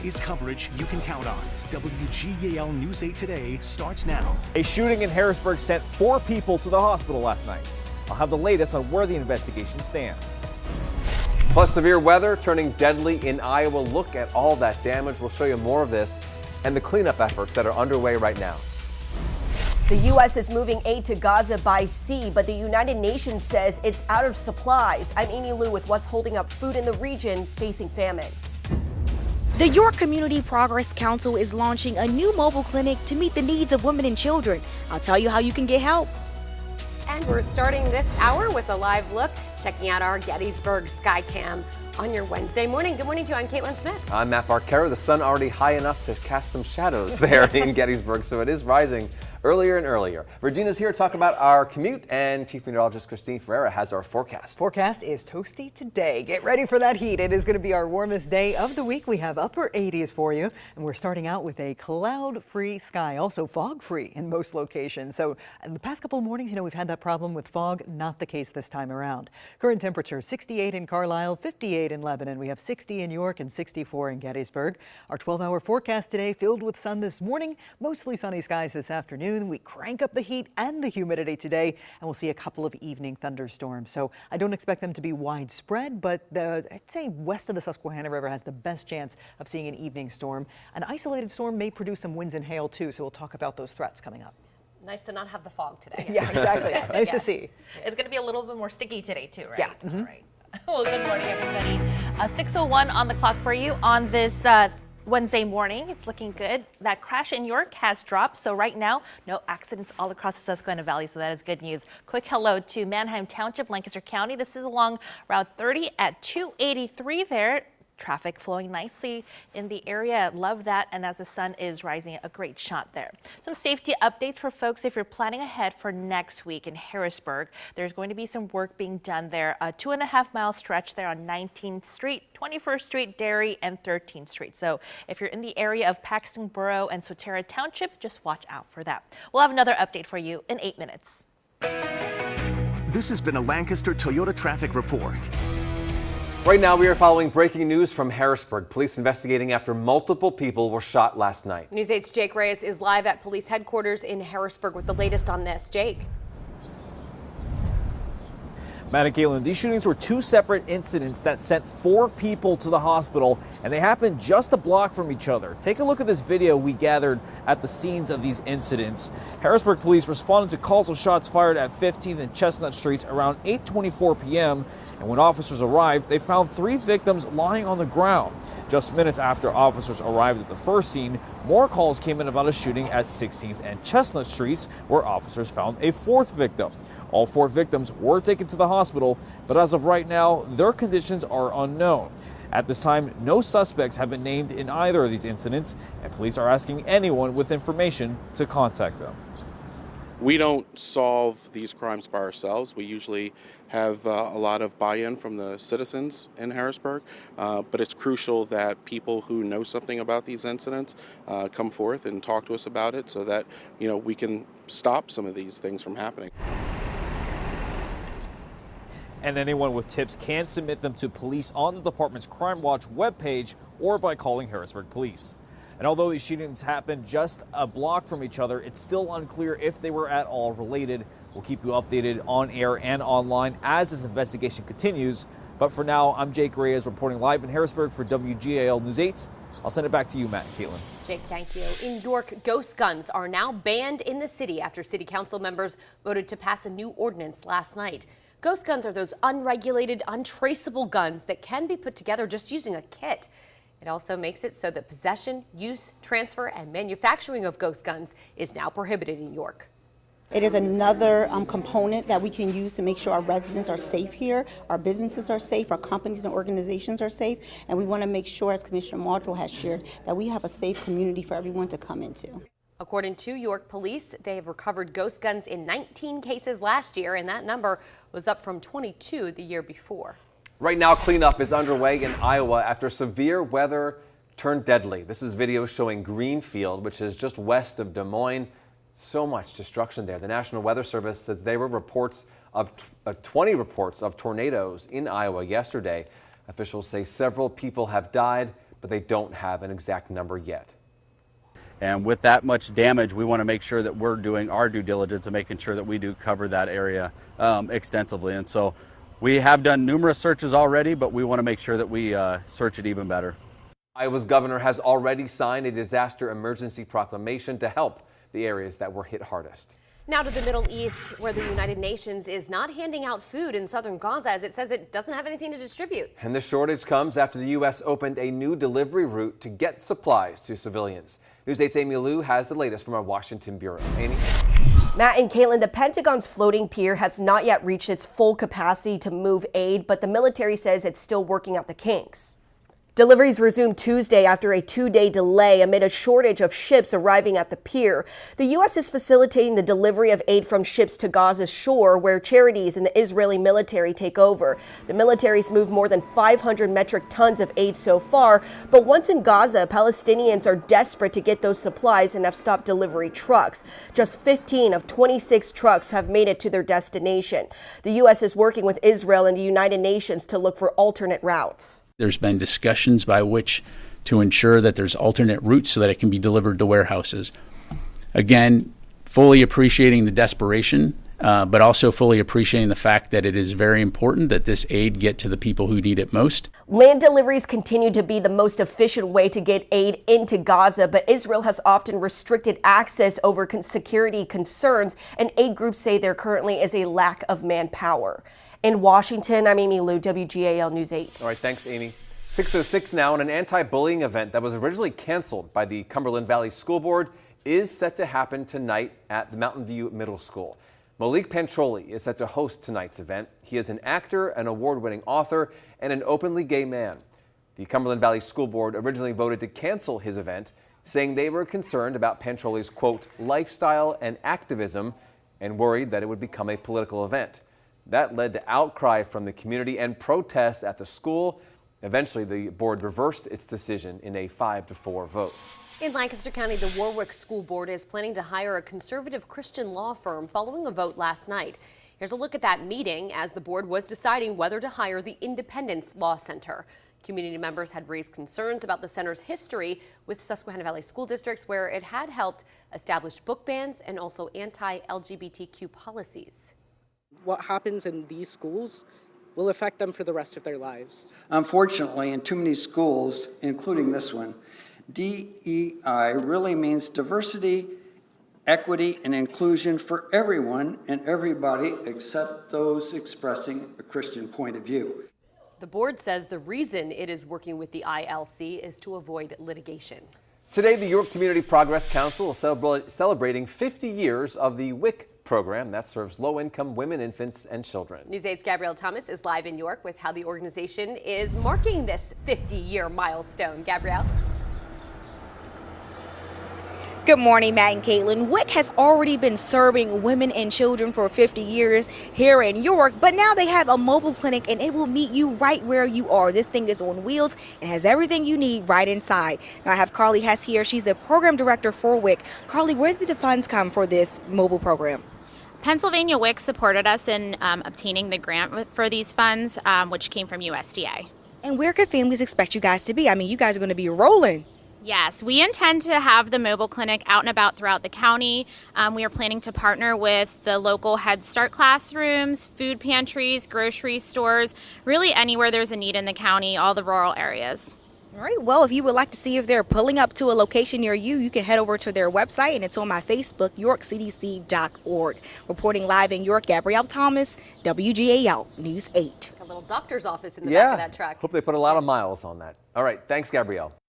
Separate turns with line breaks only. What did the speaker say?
This is coverage you can count on. WGAL News 8 Today starts now.
A shooting in Harrisburg sent 4 people to the hospital last night. I'll have the latest on where the investigation stands.
Plus, severe weather turning deadly in Iowa. Look at all that damage. We'll show you more of this and the cleanup efforts that are underway right now.
The U.S. is moving aid to Gaza by sea, but the United Nations says it's out of supplies. I'm Amy Lou with what's holding up food in the region facing famine.
The York Community Progress Council is launching a new mobile clinic to meet the needs of women and children. I'll tell you how you can get help.
And we're starting this hour with a live look, checking out our Gettysburg Skycam on your Wednesday morning. Good morning to you. I'm Caitlin Smith.
I'm Matt Barquero. The sun already high enough to cast some shadows there in Gettysburg, so it is rising earlier and earlier. Regina's here to talk about our commute, and Chief Meteorologist Christine Ferreira has our forecast.
Forecast is toasty today. Get ready for that heat. It is going to be our warmest day of the week. We have upper 80s for you, and we're starting out with a cloud-free sky, also fog-free in most locations. So the past couple of mornings, we've had that problem with fog. Not the case this time around. Current temperature 68 in Carlisle, 58 in Lebanon. We have 60 in York and 64 in Gettysburg. Our 12-hour forecast today filled with sun this morning, mostly sunny skies this afternoon. We crank up the heat and the humidity today, and we'll see a couple of evening thunderstorms. So I don't expect them to be widespread, but I'd say west of the Susquehanna River has the best chance of seeing an evening storm. An isolated storm may produce some winds and hail too, so we'll talk about those threats coming up.
Nice to not have the fog today.
Yeah, exactly. Nice to see.
It's going to be a little bit more sticky today too, right?
Yeah.
All right. Well, good morning, everybody. 6:01 on the clock for you on this Wednesday morning. It's looking good. That crash in York has dropped. So right now, no accidents all across the Susquehanna Valley. So that is good news. Quick hello to Manheim Township, Lancaster County. This is along Route 30 at 283 there. Traffic flowing nicely in the area. Love that. And as the sun is rising, a great shot there. Some safety updates for folks if you're planning ahead for next week in Harrisburg. There's going to be some work being done there. A 2.5-mile stretch there on 19th Street, 21st Street, Derry, and 13th Street. So if you're in the area of Paxton Borough and Soterra Township, just watch out for that. We'll have another update for you in 8 minutes.
This has been a Lancaster Toyota traffic report.
Right now, we are following breaking news from Harrisburg. Police investigating after multiple people were shot last night.
News 8's Jake Reyes is live at police headquarters in Harrisburg with the latest on this. Jake.
Matt and Caitlin, these shootings were 2 separate incidents that sent 4 people to the hospital, and they happened just a block from each other. Take a look at this video we gathered at the scenes of these incidents. Harrisburg police responded to calls of shots fired at 15th and Chestnut Streets around 8:24 p.m. And when officers arrived, they found 3 victims lying on the ground. Just minutes after officers arrived at the first scene, more calls came in about a shooting at 16th and Chestnut Streets, where officers found a 4th victim. All 4 victims were taken to the hospital, but as of right now, their conditions are unknown. At this time, no suspects have been named in either of these incidents, and police are asking anyone with information to contact them.
We don't solve these crimes by ourselves. We usually have a lot of buy-in from the citizens in Harrisburg, but it's crucial that people who know something about these incidents come forth and talk to us about it so that we can stop some of these things from happening.
And anyone with tips can submit them to police on the department's Crime Watch webpage or by calling Harrisburg Police. And although these shootings happened just a block from each other, it's still unclear if they were at all related. We'll keep you updated on air and online as this investigation continues. But for now, I'm Jake Reyes reporting live in Harrisburg for WGAL News 8. I'll send it back to you, Matt and Caitlin.
Jake, thank you. In York, ghost guns are now banned in the city after city council members voted to pass a new ordinance last night. Ghost guns are those unregulated, untraceable guns that can be put together just using a kit. It also makes it so that possession, use, transfer, and manufacturing of ghost guns is now prohibited in York.
It is another component that we can use to make sure our residents are safe here, our businesses are safe, our companies and organizations are safe, and we want to make sure, as Commissioner Muldrow has shared, that we have a safe community for everyone to come into.
According to York Police, they have recovered ghost guns in 19 cases last year, and that number was up from 22 the year before.
Right now, cleanup is underway in Iowa after severe weather turned deadly. This is video showing Greenfield, which is just west of Des Moines. So much destruction there. The National Weather Service says there were 20 reports of tornadoes in Iowa yesterday. Officials say several people have died, but they don't have an exact number yet.
And with that much damage, we want to make sure that we're doing our due diligence and making sure that we do cover that area extensively. And so we have done numerous searches already, but we want to make sure that we search it even better.
Iowa's governor has already signed a disaster emergency proclamation to help the areas that were hit hardest.
Now to the Middle East, where the United Nations is not handing out food in southern Gaza as it says it doesn't have anything to distribute.
And this shortage comes after the U.S. opened a new delivery route to get supplies to civilians. News 8's Amy Lou has the latest from our Washington bureau. Amy?
Matt and Caitlin, the Pentagon's floating pier has not yet reached its full capacity to move aid, but the military says it's still working out the kinks. Deliveries resumed Tuesday after a 2-day delay amid a shortage of ships arriving at the pier. The U.S. is facilitating the delivery of aid from ships to Gaza's shore, where charities and the Israeli military take over. The military's moved more than 500 metric tons of aid so far, but once in Gaza, Palestinians are desperate to get those supplies and have stopped delivery trucks. Just 15 of 26 trucks have made it to their destination. The U.S. is working with Israel and the United Nations to look for alternate routes.
There's been discussions by which to ensure that there's alternate routes so that it can be delivered to warehouses. Again, fully appreciating the desperation, but also fully appreciating the fact that it is very important that this aid get to the people who need it most.
Land deliveries continue to be the most efficient way to get aid into Gaza, but Israel has often restricted access over security concerns, and aid groups say there currently is a lack of manpower. In Washington, I'm Amy Lou, WGAL News 8.
All right, thanks, Amy. 6:06 now, and an anti-bullying event that was originally canceled by the Cumberland Valley School Board is set to happen tonight at the Mountain View Middle School. Malik Pantroli is set to host tonight's event. He is an actor, an award-winning author, and an openly gay man. The Cumberland Valley School Board originally voted to cancel his event, saying they were concerned about Pantroli's, quote, lifestyle and activism, and worried that it would become a political event. That led to outcry from the community and protests at the school. Eventually, the board reversed its decision in a 5-4 vote.
In Lancaster County, the Warwick School Board is planning to hire a conservative Christian law firm following a vote last night. Here's a look at that meeting as the board was deciding whether to hire the Independence Law Center. Community members had raised concerns about the center's history with Susquehanna Valley school districts, where it had helped establish book bans and also anti-LGBTQ policies.
What happens in these schools will affect them for the rest of their lives.
Unfortunately, in too many schools, including this one, DEI really means diversity, equity, and inclusion for everyone and everybody except those expressing a Christian point of view.
The board says the reason it is working with the ILC is to avoid litigation.
Today, the York Community Progress Council is celebrating 50 years of the WIC program that serves low-income women, infants, and children.
News 8's Gabrielle Thomas is live in York with how the organization is marking this 50-year milestone. Gabrielle?
Good morning, Matt and Caitlin. WIC has already been serving women and children for 50 years here in York, but now they have a mobile clinic and it will meet you right where you are. This thing is on wheels and has everything you need right inside. Now I have Carly Hess here. She's a program director for WIC. Carly, where did the funds come for this mobile program?
Pennsylvania WIC supported us in obtaining the grant for these funds, which came from USDA.
And where could families expect you guys to be? I mean, you guys are going to be rolling.
Yes, we intend to have the mobile clinic out and about throughout the county. We are planning to partner with the local Head Start classrooms, food pantries, grocery stores, really anywhere there's a need in the county, all the rural areas.
All right, well, if you would like to see if they're pulling up to a location near you, you can head over to their website, and it's on my Facebook, yorkcdc.org. Reporting live in York, Gabrielle Thomas, WGAL News 8.
A little doctor's office in the back of that truck.
Hope they put a lot of miles on that. All right, thanks, Gabrielle.